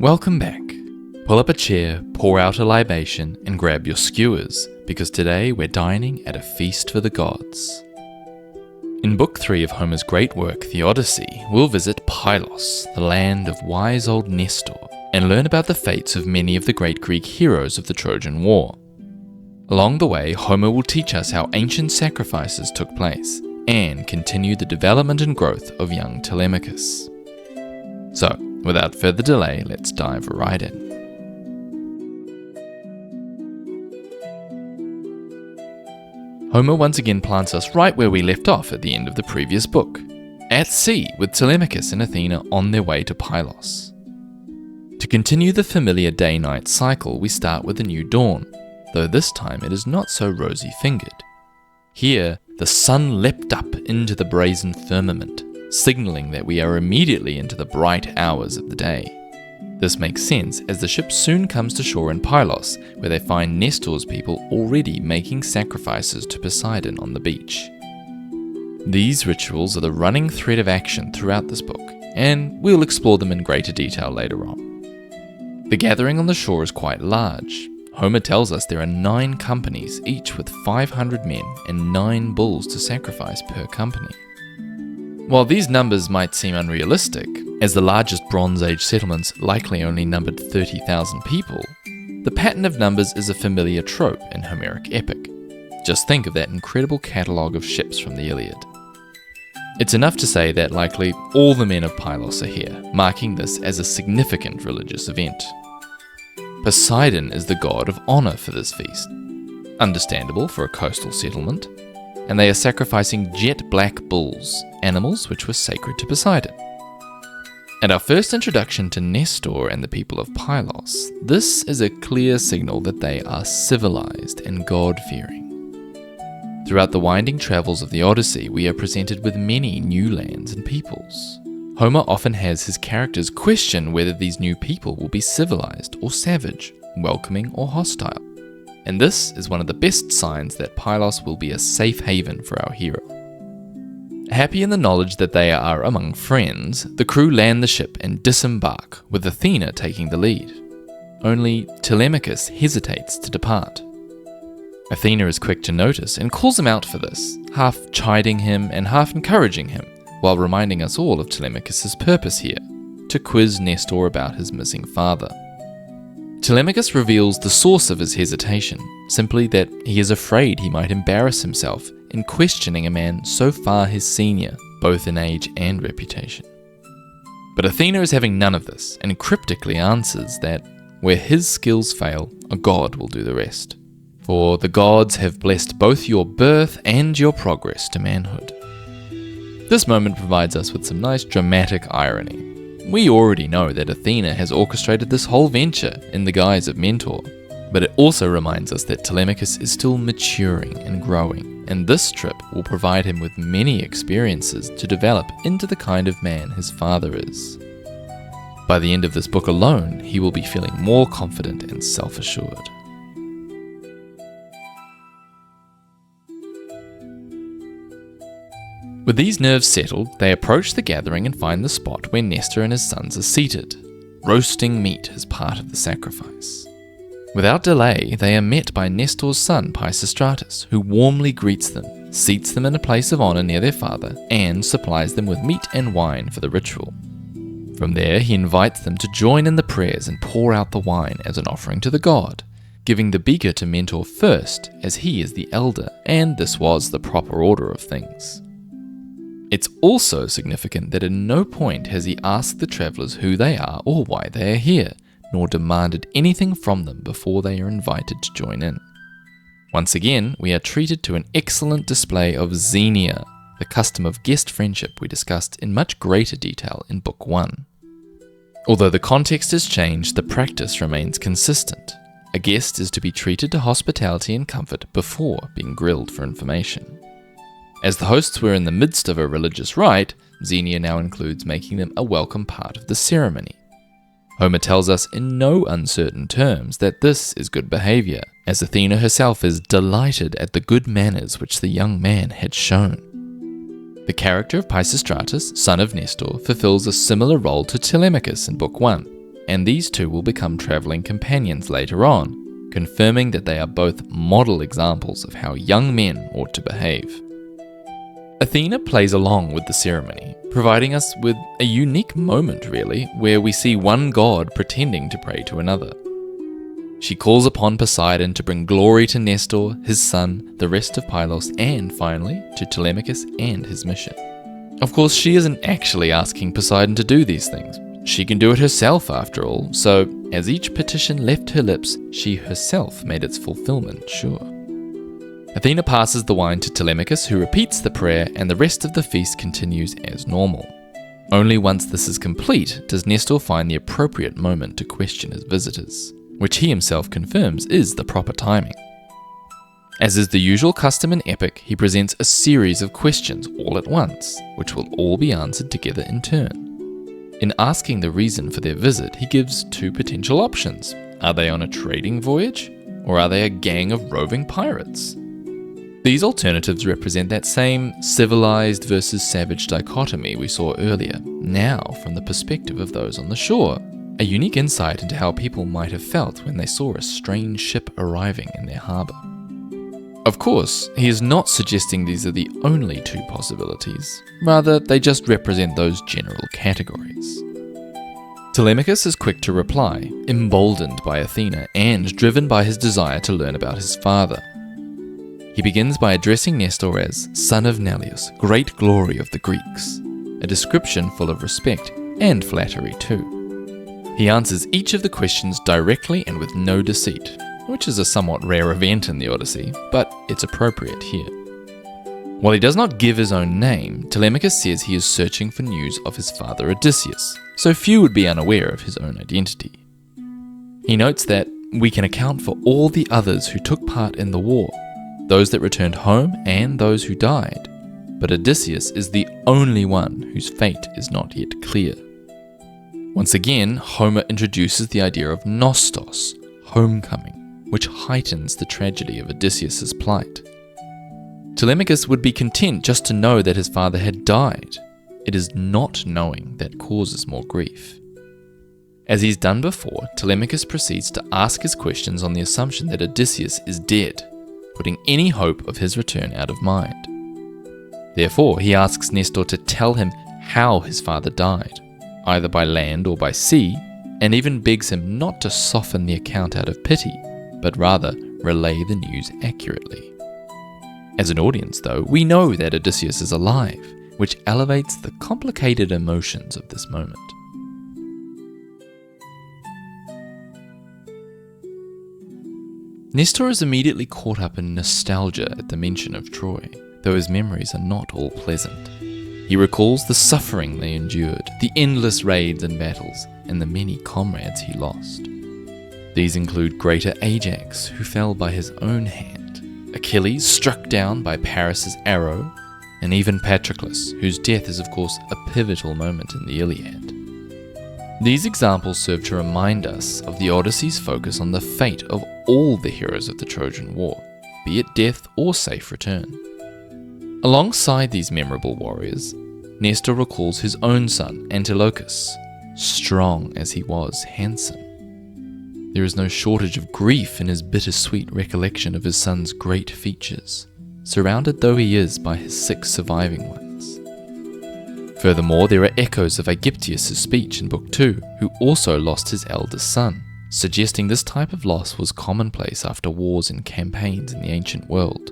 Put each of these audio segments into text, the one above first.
Welcome back. Pull up a chair, pour out a libation, and grab your skewers, because today we're dining at a feast for the gods. In Book 3 of Homer's great work, the Odyssey, we'll visit Pylos, the land of wise old Nestor, and learn about the fates of many of the great Greek heroes of the Trojan War. Along the way, Homer will teach us how ancient sacrifices took place, and continue the development and growth of young Telemachus. So, without further delay, let's dive right in. Homer once again plants us right where we left off at the end of the previous book, at sea with Telemachus and Athena on their way to Pylos. To continue the familiar day-night cycle, we start with a new dawn, though this time it is not so rosy-fingered. Here, the sun leapt up into the brazen firmament, signaling that we are immediately into the bright hours of the day. This makes sense as the ship soon comes to shore in Pylos, where they find Nestor's people already making sacrifices to Poseidon on the beach. These rituals are the running thread of action throughout this book, and we'll explore them in greater detail later on. The gathering on the shore is quite large. Homer tells us there are 9 companies, each with 500 men and 9 bulls to sacrifice per company. While these numbers might seem unrealistic, as the largest Bronze Age settlements likely only numbered 30,000 people, the pattern of numbers is a familiar trope in Homeric epic. Just think of that incredible catalogue of ships from the Iliad. It's enough to say that likely all the men of Pylos are here, marking this as a significant religious event. Poseidon is the god of honour for this feast, understandable for a coastal settlement, and they are sacrificing jet black bulls, animals which were sacred to Poseidon. At our first introduction to Nestor and the people of Pylos, this is a clear signal that they are civilized and God-fearing. Throughout the winding travels of the Odyssey, we are presented with many new lands and peoples. Homer often has his characters question whether these new people will be civilized or savage, welcoming or hostile. And this is one of the best signs that Pylos will be a safe haven for our hero. Happy in the knowledge that they are among friends, the crew land the ship and disembark, with Athena taking the lead. Only Telemachus hesitates to depart. Athena is quick to notice and calls him out for this, half chiding him and half encouraging him, while reminding us all of Telemachus' purpose here, to quiz Nestor about his missing father. Telemachus reveals the source of his hesitation, simply that he is afraid he might embarrass himself in questioning a man so far his senior, both in age and reputation. But Athena is having none of this, and cryptically answers that where his skills fail, a god will do the rest. For the gods have blessed both your birth and your progress to manhood. This moment provides us with some nice dramatic irony. We already know that Athena has orchestrated this whole venture in the guise of mentor, but it also reminds us that Telemachus is still maturing and growing, and this trip will provide him with many experiences to develop into the kind of man his father is. By the end of this book alone, he will be feeling more confident and self-assured. With these nerves settled, they approach the gathering and find the spot where Nestor and his sons are seated. Roasting meat is part of the sacrifice. Without delay, they are met by Nestor's son Pisistratus, who warmly greets them, seats them in a place of honour near their father, and supplies them with meat and wine for the ritual. From there, he invites them to join in the prayers and pour out the wine as an offering to the god, giving the beaker to Mentor first, as he is the elder, and this was the proper order of things. It's also significant that at no point has he asked the travellers who they are or why they are here, nor demanded anything from them before they are invited to join in. Once again, we are treated to an excellent display of xenia, the custom of guest friendship we discussed in much greater detail in Book 1. Although the context has changed, the practice remains consistent. A guest is to be treated to hospitality and comfort before being grilled for information. As the hosts were in the midst of a religious rite, Xenia now includes making them a welcome part of the ceremony. Homer tells us in no uncertain terms that this is good behavior, as Athena herself is delighted at the good manners which the young man had shown. The character of Pisistratus, son of Nestor, fulfills a similar role to Telemachus in Book 1, and these two will become travelling companions later on, confirming that they are both model examples of how young men ought to behave. Athena plays along with the ceremony, providing us with a unique moment really, where we see one god pretending to pray to another. She calls upon Poseidon to bring glory to Nestor, his son, the rest of Pylos, and finally to Telemachus and his mission. Of course, she isn't actually asking Poseidon to do these things. She can do it herself after all, so as each petition left her lips, she herself made its fulfillment sure. Athena passes the wine to Telemachus, who repeats the prayer, and the rest of the feast continues as normal. Only once this is complete does Nestor find the appropriate moment to question his visitors, which he himself confirms is the proper timing. As is the usual custom in epic, he presents a series of questions all at once, which will all be answered together in turn. In asking the reason for their visit, he gives two potential options. Are they on a trading voyage, or are they a gang of roving pirates? These alternatives represent that same civilized versus savage dichotomy we saw earlier, now from the perspective of those on the shore, a unique insight into how people might have felt when they saw a strange ship arriving in their harbour. Of course, he is not suggesting these are the only two possibilities, rather they just represent those general categories. Telemachus is quick to reply, emboldened by Athena and driven by his desire to learn about his father. He begins by addressing Nestor as son of Neleus, great glory of the Greeks, a description full of respect and flattery too. He answers each of the questions directly and with no deceit, which is a somewhat rare event in the Odyssey, but it's appropriate here. While he does not give his own name, Telemachus says he is searching for news of his father Odysseus, so few would be unaware of his own identity. He notes that we can account for all the others who took part in the war, those that returned home and those who died, but Odysseus is the only one whose fate is not yet clear. Once again, Homer introduces the idea of Nostos, homecoming, which heightens the tragedy of Odysseus' plight. Telemachus would be content just to know that his father had died. It is not knowing that causes more grief. As he's done before, Telemachus proceeds to ask his questions on the assumption that Odysseus is dead, putting any hope of his return out of mind. Therefore, he asks Nestor to tell him how his father died, either by land or by sea, and even begs him not to soften the account out of pity, but rather relay the news accurately. As an audience, though, we know that Odysseus is alive, which elevates the complicated emotions of this moment. Nestor is immediately caught up in nostalgia at the mention of Troy, though his memories are not all pleasant. He recalls the suffering they endured, the endless raids and battles, and the many comrades he lost. These include greater Ajax, who fell by his own hand, Achilles, struck down by Paris's arrow, and even Patroclus, whose death is of course a pivotal moment in the Iliad. These examples serve to remind us of the Odyssey's focus on the fate of all the heroes of the Trojan War, be it death or safe return. Alongside these memorable warriors, Nestor recalls his own son, Antilochus, strong as he was handsome. There is no shortage of grief in his bittersweet recollection of his son's great features, surrounded though he is by his 6 surviving ones. Furthermore, there are echoes of Aegyptius' speech in Book 2, who also lost his eldest son, suggesting this type of loss was commonplace after wars and campaigns in the ancient world.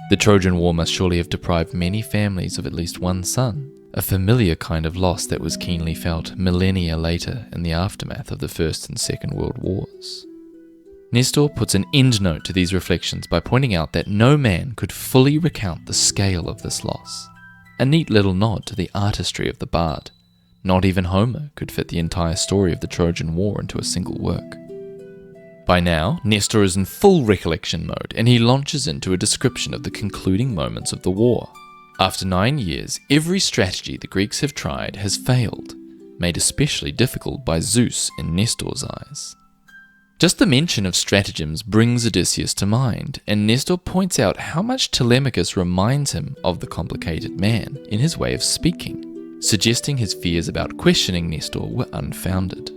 The Trojan War must surely have deprived many families of at least one son, a familiar kind of loss that was keenly felt millennia later in the aftermath of the First and Second World Wars. Nestor puts an endnote to these reflections by pointing out that no man could fully recount the scale of this loss, a neat little nod to the artistry of the bard. Not even Homer could fit the entire story of the Trojan War into a single work. By now, Nestor is in full recollection mode, and he launches into a description of the concluding moments of the war. After 9 years, every strategy the Greeks have tried has failed, made especially difficult by Zeus in Nestor's eyes. Just the mention of stratagems brings Odysseus to mind, and Nestor points out how much Telemachus reminds him of the complicated man in his way of speaking, suggesting his fears about questioning Nestor were unfounded.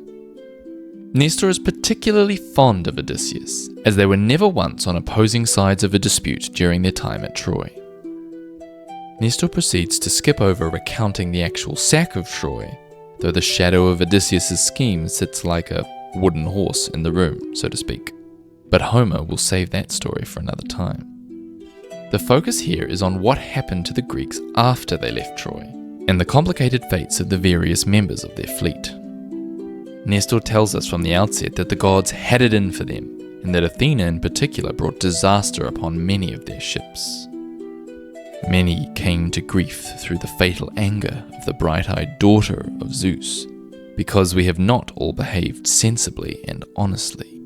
Nestor is particularly fond of Odysseus, as they were never once on opposing sides of a dispute during their time at Troy. Nestor proceeds to skip over recounting the actual sack of Troy, though the shadow of Odysseus' scheme sits like a wooden horse in the room, so to speak. But Homer will save that story for another time. The focus here is on what happened to the Greeks after they left Troy, and the complicated fates of the various members of their fleet. Nestor tells us from the outset that the gods had it in for them, and that Athena in particular brought disaster upon many of their ships. Many came to grief through the fatal anger of the bright-eyed daughter of Zeus, because we have not all behaved sensibly and honestly.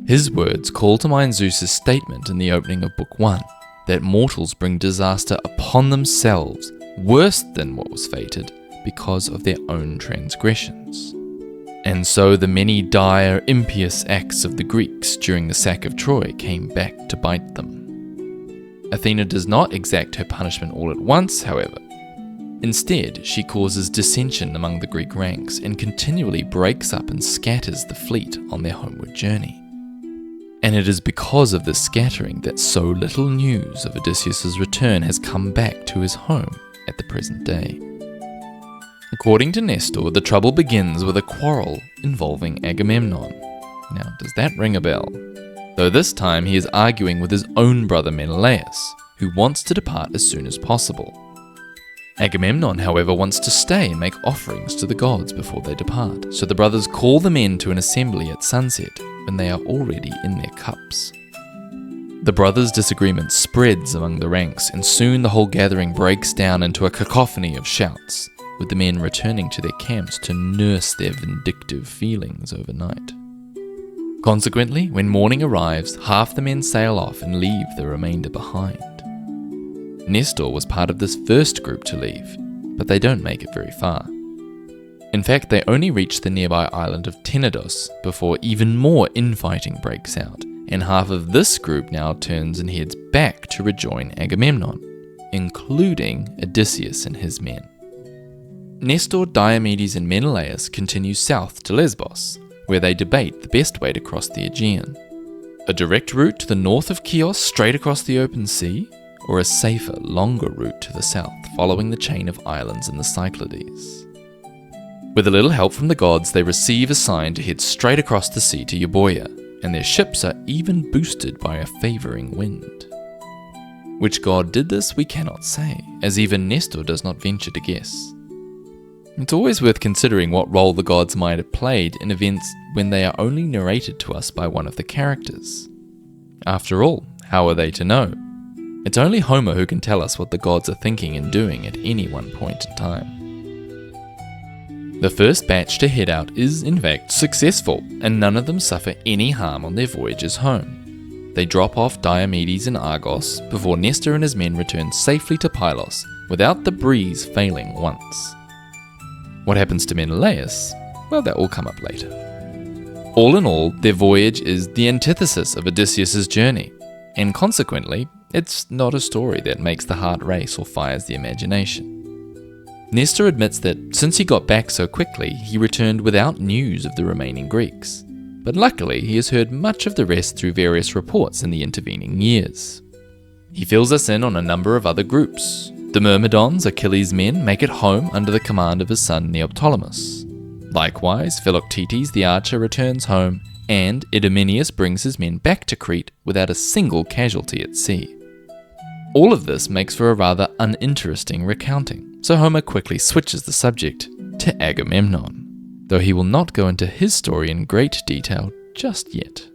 His words call to mind Zeus's statement in the opening of Book 1, that mortals bring disaster upon themselves, worse than what was fated, because of their own transgressions. And so the many dire, impious acts of the Greeks during the sack of Troy came back to bite them. Athena does not exact her punishment all at once, however. Instead, she causes dissension among the Greek ranks and continually breaks up and scatters the fleet on their homeward journey. And it is because of this scattering that so little news of Odysseus' return has come back to his home at the present day. According to Nestor, the trouble begins with a quarrel involving Agamemnon. Now, does that ring a bell? Though this time he is arguing with his own brother Menelaus, who wants to depart as soon as possible. Agamemnon, however, wants to stay and make offerings to the gods before they depart, so the brothers call the men to an assembly at sunset when they are already in their cups. The brothers' disagreement spreads among the ranks, and soon the whole gathering breaks down into a cacophony of shouts, with the men returning to their camps to nurse their vindictive feelings overnight. Consequently, when morning arrives, half the men sail off and leave the remainder behind. Nestor was part of this first group to leave, but they don't make it very far. In fact, they only reach the nearby island of Tenedos before even more infighting breaks out, and half of this group now turns and heads back to rejoin Agamemnon, including Odysseus and his men. Nestor, Diomedes and Menelaus continue south to Lesbos, where they debate the best way to cross the Aegean. A direct route to the north of Chios straight across the open sea, or a safer, longer route to the south following the chain of islands in the Cyclades. With a little help from the gods, they receive a sign to head straight across the sea to Euboea, and their ships are even boosted by a favouring wind. Which god did this we cannot say, as even Nestor does not venture to guess. It's always worth considering what role the gods might have played in events when they are only narrated to us by one of the characters. After all, how are they to know? It's only Homer who can tell us what the gods are thinking and doing at any one point in time. The first batch to head out is, in fact, successful, and none of them suffer any harm on their voyages home. They drop off Diomedes in Argos before Nestor and his men return safely to Pylos without the breeze failing once. What happens to Menelaus? Well, that will come up later. All in all, their voyage is the antithesis of Odysseus' journey, and consequently, it's not a story that makes the heart race or fires the imagination. Nestor admits that since he got back so quickly, he returned without news of the remaining Greeks, but luckily he has heard much of the rest through various reports in the intervening years. He fills us in on a number of other groups. The Myrmidons, Achilles' men, make it home under the command of his son Neoptolemus. Likewise, Philoctetes the archer returns home, and Idomeneus brings his men back to Crete without a single casualty at sea. All of this makes for a rather uninteresting recounting, so Homer quickly switches the subject to Agamemnon, though he will not go into his story in great detail just yet.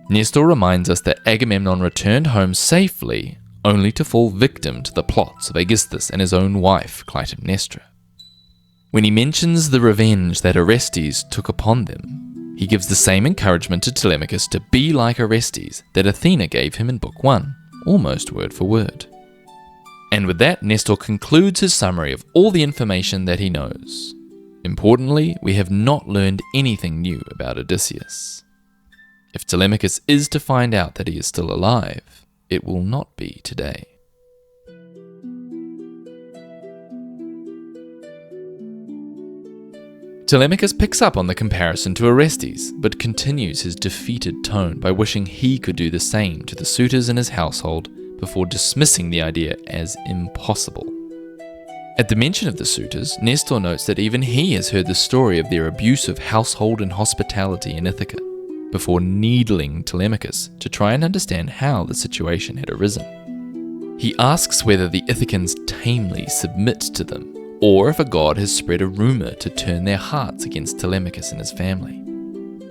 Nestor reminds us that Agamemnon returned home safely, only to fall victim to the plots of Aegisthus and his own wife, Clytemnestra. When he mentions the revenge that Orestes took upon them, he gives the same encouragement to Telemachus to be like Orestes that Athena gave him in Book 1, almost word for word. And with that, Nestor concludes his summary of all the information that he knows. Importantly, we have not learned anything new about Odysseus. If Telemachus is to find out that he is still alive, it will not be today. Telemachus picks up on the comparison to Orestes, but continues his defeated tone by wishing he could do the same to the suitors in his household before dismissing the idea as impossible. At the mention of the suitors, Nestor notes that even he has heard the story of their abuse of household and hospitality in Ithaca, before needling Telemachus to try and understand how the situation had arisen. He asks whether the Ithacans tamely submit to them, or if a god has spread a rumour to turn their hearts against Telemachus and his family.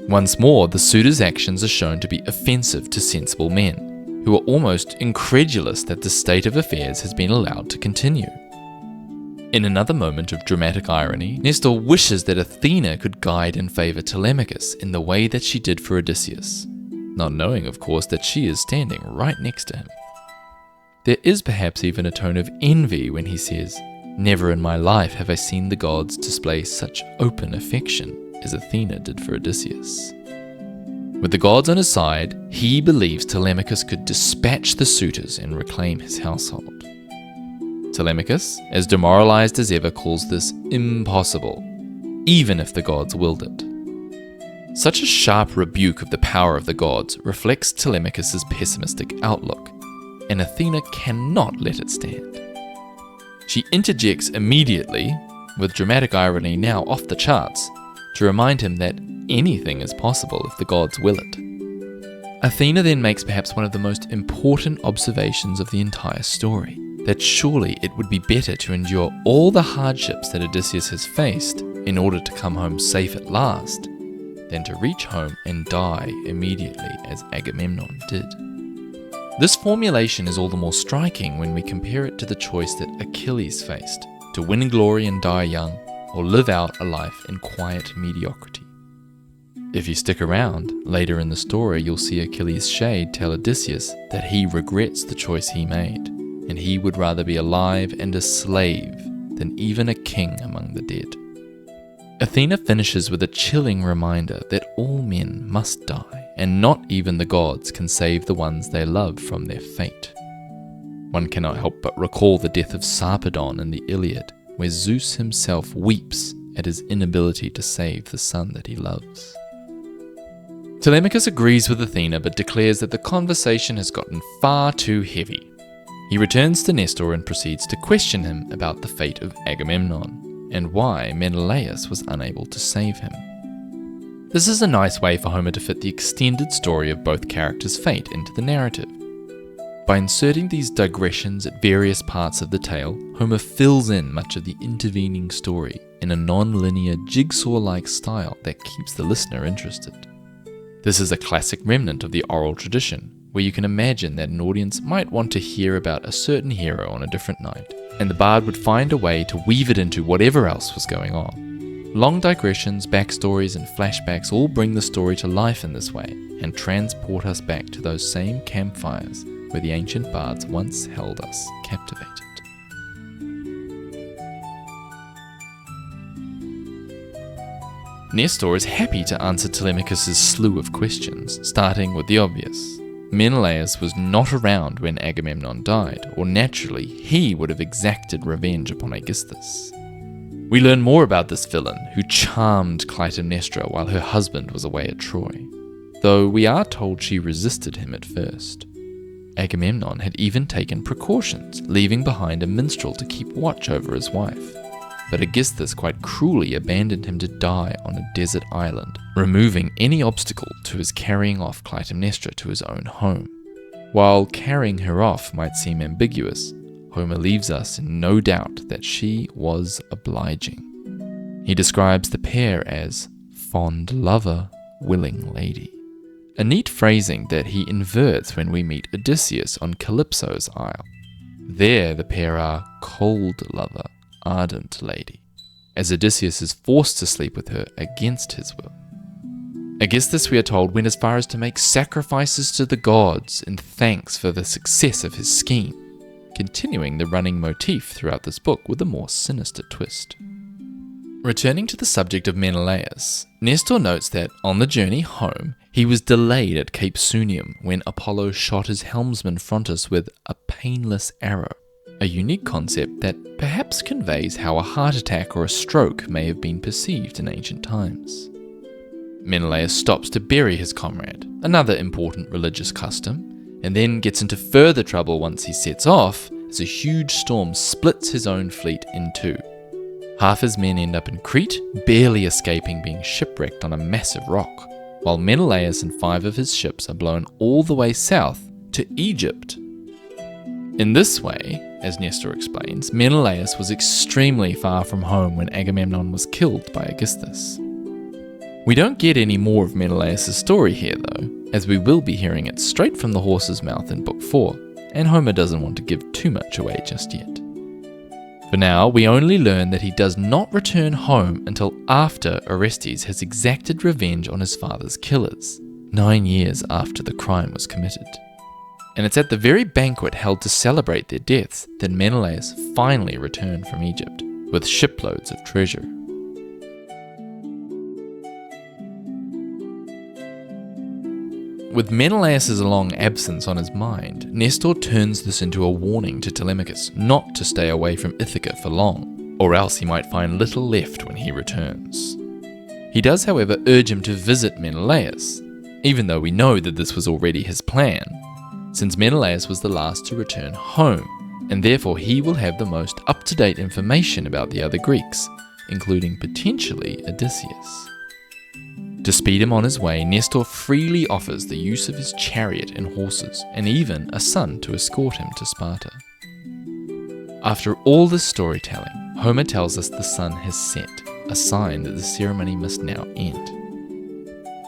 Once more, the suitors' actions are shown to be offensive to sensible men, who are almost incredulous that this state of affairs has been allowed to continue. In another moment of dramatic irony, Nestor wishes that Athena could guide and favour Telemachus in the way that she did for Odysseus, not knowing, of course, that she is standing right next to him. There is perhaps even a tone of envy when he says, "Never in my life have I seen the gods display such open affection as Athena did for Odysseus." With the gods on his side, he believes Telemachus could dispatch the suitors and reclaim his household. Telemachus, as demoralized as ever, calls this impossible, even if the gods willed it. Such a sharp rebuke of the power of the gods reflects Telemachus' pessimistic outlook, and Athena cannot let it stand. She interjects immediately, with dramatic irony now off the charts, to remind him that anything is possible if the gods will it. Athena then makes perhaps one of the most important observations of the entire story, that surely it would be better to endure all the hardships that Odysseus has faced in order to come home safe at last, than to reach home and die immediately as Agamemnon did. This formulation is all the more striking when we compare it to the choice that Achilles faced, to win glory and die young, or live out a life in quiet mediocrity. If you stick around, later in the story you'll see Achilles' shade tell Odysseus that he regrets the choice he made, and he would rather be alive and a slave than even a king among the dead. Athena finishes with a chilling reminder that all men must die, and not even the gods can save the ones they love from their fate. One cannot help but recall the death of Sarpedon in the Iliad, where Zeus himself weeps at his inability to save the son that he loves. Telemachus agrees with Athena but declares that the conversation has gotten far too heavy. He returns to Nestor and proceeds to question him about the fate of Agamemnon and why Menelaus was unable to save him. This is a nice way for Homer to fit the extended story of both characters' fate into the narrative. By inserting these digressions at various parts of the tale, Homer fills in much of the intervening story in a non-linear jigsaw-like style that keeps the listener interested. This is a classic remnant of the oral tradition, where you can imagine that an audience might want to hear about a certain hero on a different night, and the bard would find a way to weave it into whatever else was going on. Long digressions, backstories, and flashbacks all bring the story to life in this way, and transport us back to those same campfires where the ancient bards once held us captivated. Nestor is happy to answer Telemachus' slew of questions, starting with the obvious. Menelaus was not around when Agamemnon died, or naturally he would have exacted revenge upon Aegisthus. We learn more about this villain, who charmed Clytemnestra while her husband was away at Troy, though we are told she resisted him at first. Agamemnon had even taken precautions, leaving behind a minstrel to keep watch over his wife. But Aegisthus quite cruelly abandoned him to die on a desert island, removing any obstacle to his carrying off Clytemnestra to his own home. While carrying her off might seem ambiguous, Homer leaves us in no doubt that she was obliging. He describes the pair as fond lover, willing lady. A neat phrasing that he inverts when we meet Odysseus on Calypso's isle. There the pair are cold lover, ardent lady, as Odysseus is forced to sleep with her against his will. Aegisthus, we are told, went as far as to make sacrifices to the gods in thanks for the success of his scheme. continuing the running motif throughout this book with a more sinister twist. Returning to the subject of Menelaus, Nestor notes that on the journey home, he was delayed at Cape Sunium when Apollo shot his helmsman Phrontis with a painless arrow, a unique concept that perhaps conveys how a heart attack or a stroke may have been perceived in ancient times. Menelaus stops to bury his comrade, another important religious custom, and then gets into further trouble once he sets off as a huge storm splits his own fleet in two. Half his men end up in Crete, barely escaping being shipwrecked on a massive rock, while Menelaus and 5 of his ships are blown all the way south to Egypt. In this way, as Nestor explains, Menelaus was extremely far from home when Agamemnon was killed by Aegisthus. We don't get any more of Menelaus' story here though, as we will be hearing it straight from the horse's mouth in Book 4, and Homer doesn't want to give too much away just yet. For now, we only learn that he does not return home until after Orestes has exacted revenge on his father's killers, 9 years after the crime was committed. And it's at the very banquet held to celebrate their deaths that Menelaus finally returned from Egypt, with shiploads of treasure. With Menelaus' long absence on his mind, Nestor turns this into a warning to Telemachus not to stay away from Ithaca for long, or else he might find little left when he returns. He does, however, urge him to visit Menelaus, even though we know that this was already his plan, since Menelaus was the last to return home, and therefore he will have the most up-to-date information about the other Greeks, including potentially Odysseus. To speed him on his way, Nestor freely offers the use of his chariot and horses, and even a son to escort him to Sparta. After all this storytelling, Homer tells us the sun has set, a sign that the ceremony must now end.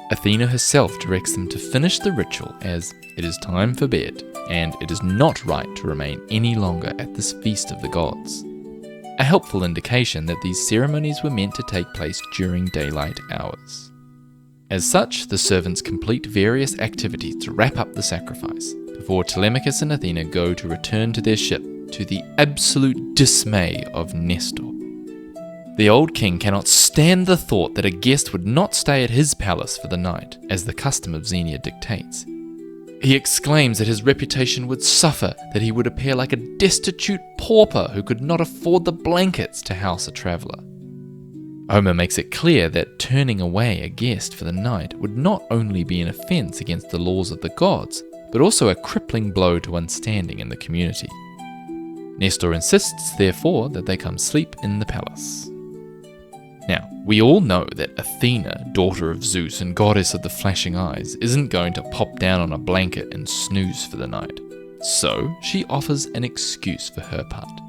Athena herself directs them to finish the ritual as it is time for bed, and it is not right to remain any longer at this feast of the gods. A helpful indication that these ceremonies were meant to take place during daylight hours. As such, the servants complete various activities to wrap up the sacrifice, before Telemachus and Athena go to return to their ship, to the absolute dismay of Nestor. The old king cannot stand the thought that a guest would not stay at his palace for the night, as the custom of Xenia dictates. He exclaims that his reputation would suffer, that he would appear like a destitute pauper who could not afford the blankets to house a traveller. Homer makes it clear that turning away a guest for the night would not only be an offence against the laws of the gods, but also a crippling blow to one's standing in the community. Nestor insists, therefore, that they come sleep in the palace. Now, we all know that Athena, daughter of Zeus and goddess of the flashing eyes, isn't going to pop down on a blanket and snooze for the night, so she offers an excuse for her part.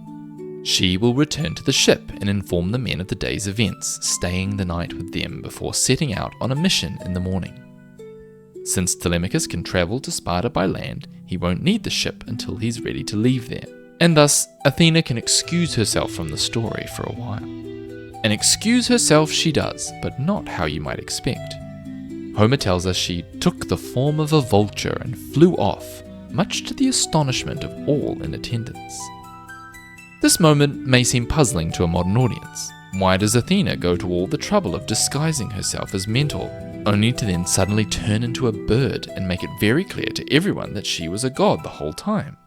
She will return to the ship and inform the men of the day's events, staying the night with them before setting out on a mission in the morning. Since Telemachus can travel to Sparta by land, he won't need the ship until he's ready to leave there, and thus Athena can excuse herself from the story for a while. And excuse herself she does, but not how you might expect. Homer tells us she took the form of a vulture and flew off, much to the astonishment of all in attendance. This moment may seem puzzling to a modern audience. Why does Athena go to all the trouble of disguising herself as Mentor, only to then suddenly turn into a bird and make it very clear to everyone that she was a god the whole time?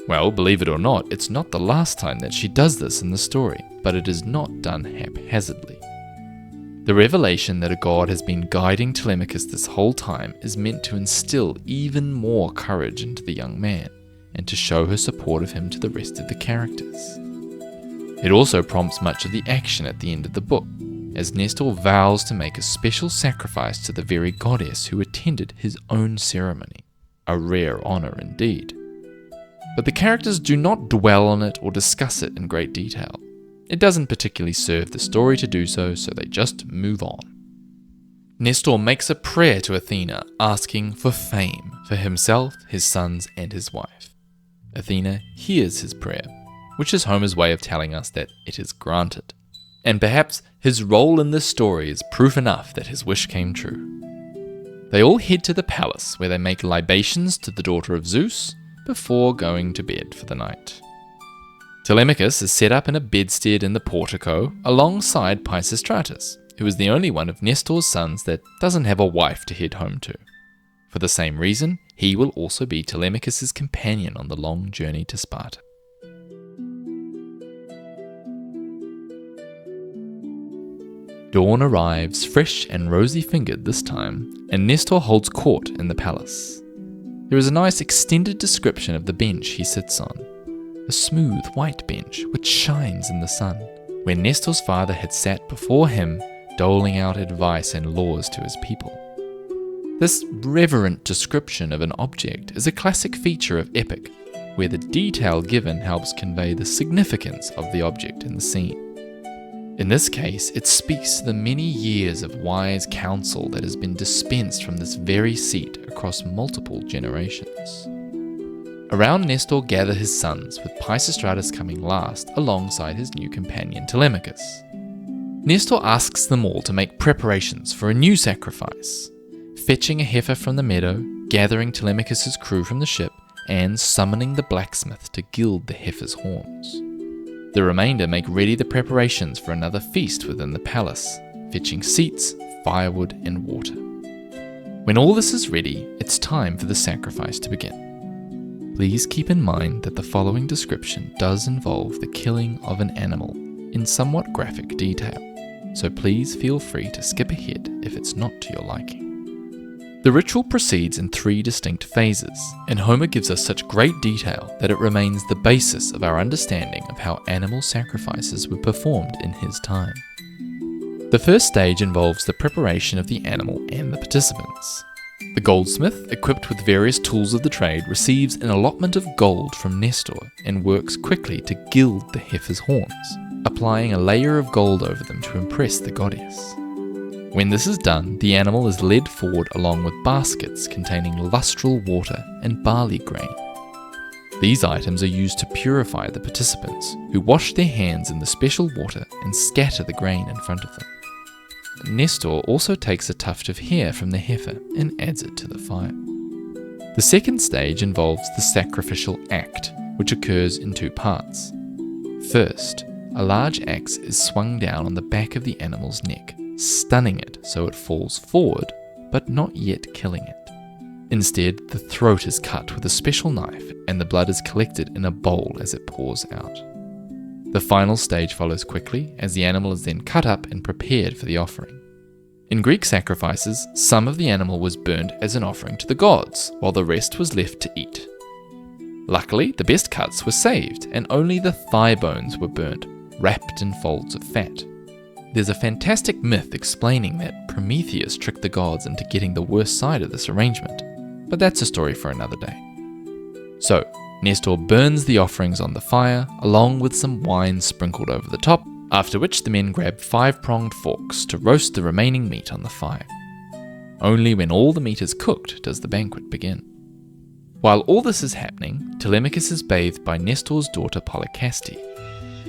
Well, believe it or not, it's not the last time that she does this in the story, but it is not done haphazardly. The revelation that a god has been guiding Telemachus this whole time is meant to instill even more courage into the young man, and to show her support of him to the rest of the characters. It also prompts much of the action at the end of the book, as Nestor vows to make a special sacrifice to the very goddess who attended his own ceremony, a rare honour indeed. But the characters do not dwell on it or discuss it in great detail. It doesn't particularly serve the story to do so, so they just move on. Nestor makes a prayer to Athena, asking for fame for himself, his sons, and his wife. Athena hears his prayer, which is Homer's way of telling us that it is granted. And perhaps his role in this story is proof enough that his wish came true. They all head to the palace, where they make libations to the daughter of Zeus, before going to bed for the night. Telemachus is set up in a bedstead in the portico alongside Pisistratus, who is the only one of Nestor's sons that doesn't have a wife to head home to. For the same reason, he will also be Telemachus' companion on the long journey to Sparta. Dawn arrives fresh and rosy-fingered this time, and Nestor holds court in the palace. There is a nice extended description of the bench he sits on, a smooth white bench which shines in the sun, where Nestor's father had sat before him, doling out advice and laws to his people. This reverent description of an object is a classic feature of epic, where the detail given helps convey the significance of the object in the scene. In this case, it speaks to the many years of wise counsel that has been dispensed from this very seat across multiple generations. Around Nestor gather his sons, with Pisistratus coming last alongside his new companion Telemachus. Nestor asks them all to make preparations for a new sacrifice, fetching a heifer from the meadow, gathering Telemachus' crew from the ship, and summoning the blacksmith to gild the heifer's horns. The remainder make ready the preparations for another feast within the palace, fetching seats, firewood, and water. When all this is ready, it's time for the sacrifice to begin. Please keep in mind that the following description does involve the killing of an animal in somewhat graphic detail, so please feel free to skip ahead if it's not to your liking. The ritual proceeds in 3 distinct phases, and Homer gives us such great detail that it remains the basis of our understanding of how animal sacrifices were performed in his time. The first stage involves the preparation of the animal and the participants. The goldsmith, equipped with various tools of the trade, receives an allotment of gold from Nestor and works quickly to gild the heifer's horns, applying a layer of gold over them to impress the goddess. When this is done, the animal is led forward along with baskets containing lustral water and barley grain. These items are used to purify the participants, who wash their hands in the special water and scatter the grain in front of them. Nestor also takes a tuft of hair from the heifer and adds it to the fire. The second stage involves the sacrificial act, which occurs in 2 parts. First, a large axe is swung down on the back of the animal's neck, stunning it so it falls forward, but not yet killing it. Instead, the throat is cut with a special knife and the blood is collected in a bowl as it pours out. The final stage follows quickly, as the animal is then cut up and prepared for the offering. In Greek sacrifices, some of the animal was burnt as an offering to the gods, while the rest was left to eat. Luckily, the best cuts were saved, and only the thigh bones were burnt, wrapped in folds of fat. There's a fantastic myth explaining that Prometheus tricked the gods into getting the worst side of this arrangement, but that's a story for another day. So, Nestor burns the offerings on the fire, along with some wine sprinkled over the top, after which the men grab 5-pronged forks to roast the remaining meat on the fire. Only when all the meat is cooked does the banquet begin. While all this is happening, Telemachus is bathed by Nestor's daughter Polycaste.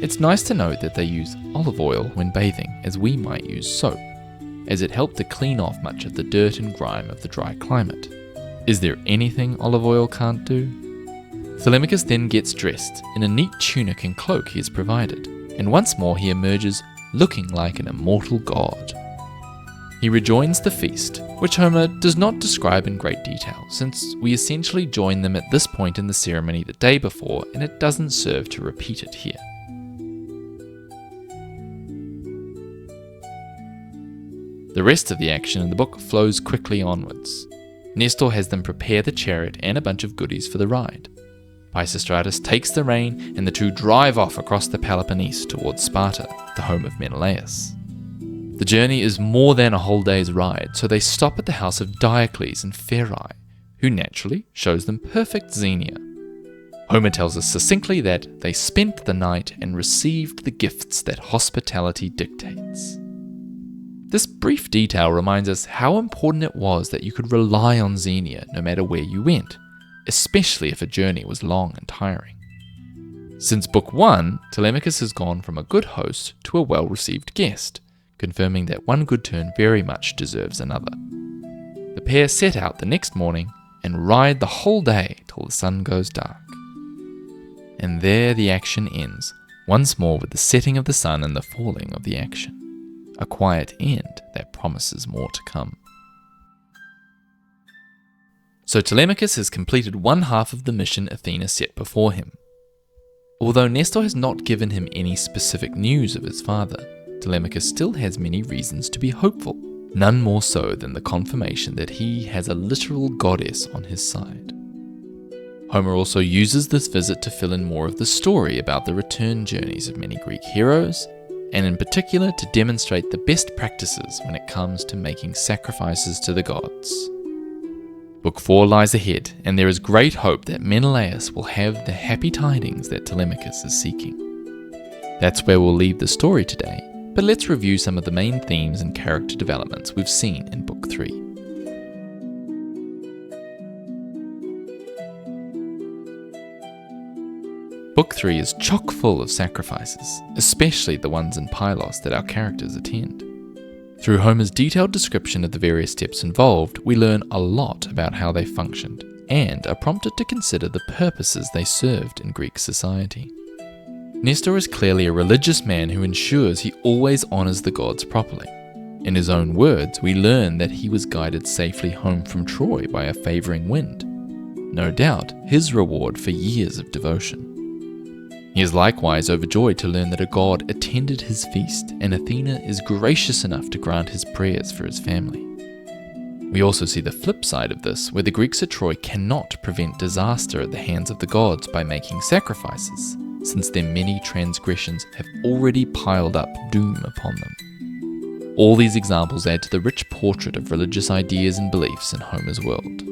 It's nice to note that they use olive oil when bathing, as we might use soap, as it helped to clean off much of the dirt and grime of the dry climate. Is there anything olive oil can't do? Telemachus then gets dressed in a neat tunic and cloak he is provided, and once more he emerges looking like an immortal god. He rejoins the feast, which Homer does not describe in great detail, since we essentially join them at this point in the ceremony the day before, and it doesn't serve to repeat it here. The rest of the action in the book flows quickly onwards. Nestor has them prepare the chariot and a bunch of goodies for the ride. Pisistratus takes the rein and the two drive off across the Peloponnese towards Sparta, the home of Menelaus. The journey is more than a whole day's ride, so they stop at the house of Diocles and Pherai, who naturally shows them perfect Xenia. Homer tells us succinctly that they spent the night and received the gifts that hospitality dictates. This brief detail reminds us how important it was that you could rely on Xenia no matter where you went, especially if a journey was long and tiring. Since Book 1, Telemachus has gone from a good host to a well-received guest, confirming that one good turn very much deserves another. The pair set out the next morning, and ride the whole day till the sun goes dark. And there the action ends, once more with the setting of the sun and the falling of the action. A quiet end that promises more to come. So Telemachus has completed one half of the mission Athena set before him. Although Nestor has not given him any specific news of his father, Telemachus still has many reasons to be hopeful, none more so than the confirmation that he has a literal goddess on his side. Homer also uses this visit to fill in more of the story about the return journeys of many Greek heroes, and in particular to demonstrate the best practices when it comes to making sacrifices to the gods. Book 4 lies ahead, and there is great hope that Menelaus will have the happy tidings that Telemachus is seeking. That's where we'll leave the story today, but let's review some of the main themes and character developments we've seen in Book 3. Book 3 is chock full of sacrifices, especially the ones in Pylos that our characters attend. Through Homer's detailed description of the various steps involved, we learn a lot about how they functioned, and are prompted to consider the purposes they served in Greek society. Nestor is clearly a religious man who ensures he always honours the gods properly. In his own words, we learn that he was guided safely home from Troy by a favouring wind. No doubt, his reward for years of devotion. He is likewise overjoyed to learn that a god attended his feast, and Athena is gracious enough to grant his prayers for his family. We also see the flip side of this, where the Greeks at Troy cannot prevent disaster at the hands of the gods by making sacrifices, since their many transgressions have already piled up doom upon them. All these examples add to the rich portrait of religious ideas and beliefs in Homer's world.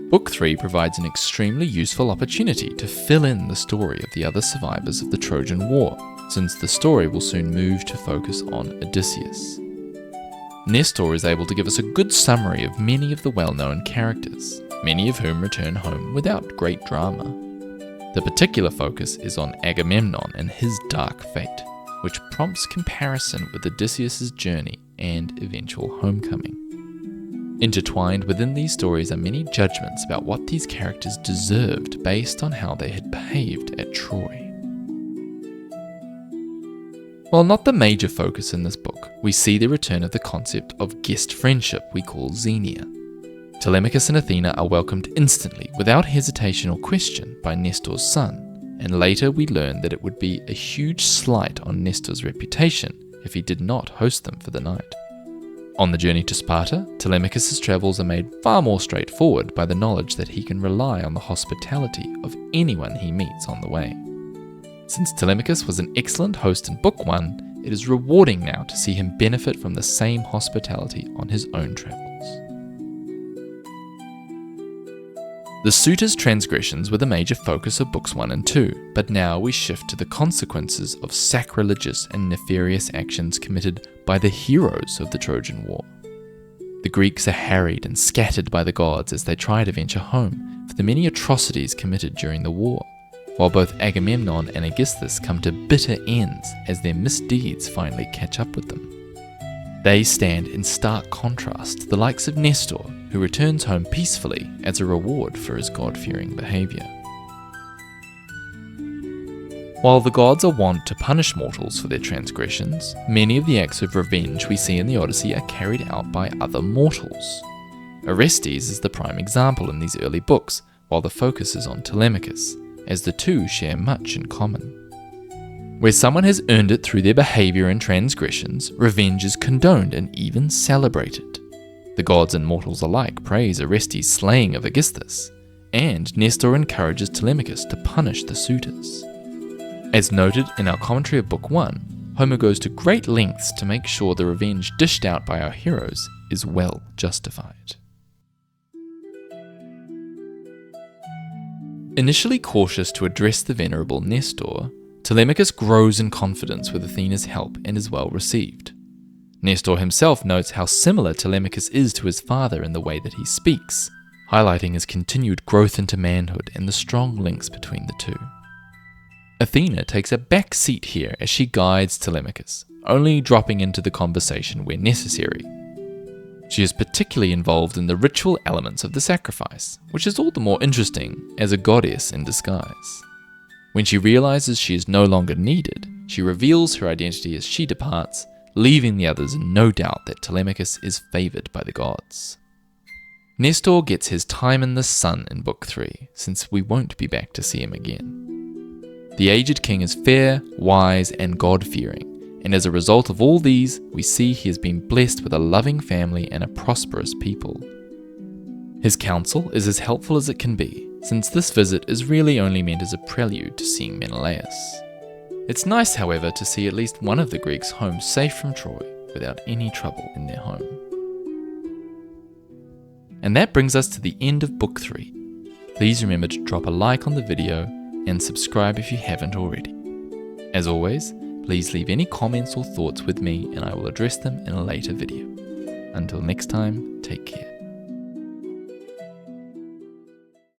Book 3 provides an extremely useful opportunity to fill in the story of the other survivors of the Trojan War, since the story will soon move to focus on Odysseus. Nestor is able to give us a good summary of many of the well-known characters, many of whom return home without great drama. The particular focus is on Agamemnon and his dark fate, which prompts comparison with Odysseus' journey and eventual homecoming. Intertwined within these stories are many judgments about what these characters deserved based on how they had behaved at Troy. While not the major focus in this book, we see the return of the concept of guest friendship we call xenia. Telemachus and Athena are welcomed instantly, without hesitation or question, by Nestor's son, and later we learn that it would be a huge slight on Nestor's reputation if he did not host them for the night. On the journey to Sparta, Telemachus' travels are made far more straightforward by the knowledge that he can rely on the hospitality of anyone he meets on the way. Since Telemachus was an excellent host in Book 1, it is rewarding now to see him benefit from the same hospitality on his own travels. The suitors' transgressions were the major focus of Books 1 and 2, but now we shift to the consequences of sacrilegious and nefarious actions committed by the heroes of the Trojan War. The Greeks are harried and scattered by the gods as they try to venture home for the many atrocities committed during the war, while both Agamemnon and Aegisthus come to bitter ends as their misdeeds finally catch up with them. They stand in stark contrast to the likes of Nestor, who returns home peacefully as a reward for his God-fearing behaviour. While the gods are wont to punish mortals for their transgressions, many of the acts of revenge we see in the Odyssey are carried out by other mortals. Orestes is the prime example in these early books, while the focus is on Telemachus, as the two share much in common. Where someone has earned it through their behaviour and transgressions, revenge is condoned and even celebrated. The gods and mortals alike praise Orestes' slaying of Aegisthus, and Nestor encourages Telemachus to punish the suitors. As noted in our commentary of Book 1, Homer goes to great lengths to make sure the revenge dished out by our heroes is well justified. Initially cautious to address the venerable Nestor, Telemachus grows in confidence with Athena's help and is well received. Nestor himself notes how similar Telemachus is to his father in the way that he speaks, highlighting his continued growth into manhood and the strong links between the two. Athena takes a back seat here as she guides Telemachus, only dropping into the conversation where necessary. She is particularly involved in the ritual elements of the sacrifice, which is all the more interesting as a goddess in disguise. When she realizes she is no longer needed, she reveals her identity as she departs, leaving the others in no doubt that Telemachus is favored by the gods. Nestor gets his time in the sun in Book 3, since we won't be back to see him again. The aged king is fair, wise, and God-fearing, and as a result of all these, we see he has been blessed with a loving family and a prosperous people. His counsel is as helpful as it can be, since this visit is really only meant as a prelude to seeing Menelaus. It's nice, however, to see at least one of the Greeks home safe from Troy without any trouble in their home. And that brings us to the end of Book 3. Please remember to drop a like on the video and subscribe if you haven't already. As always, please leave any comments or thoughts with me and I will address them in a later video. Until next time, take care.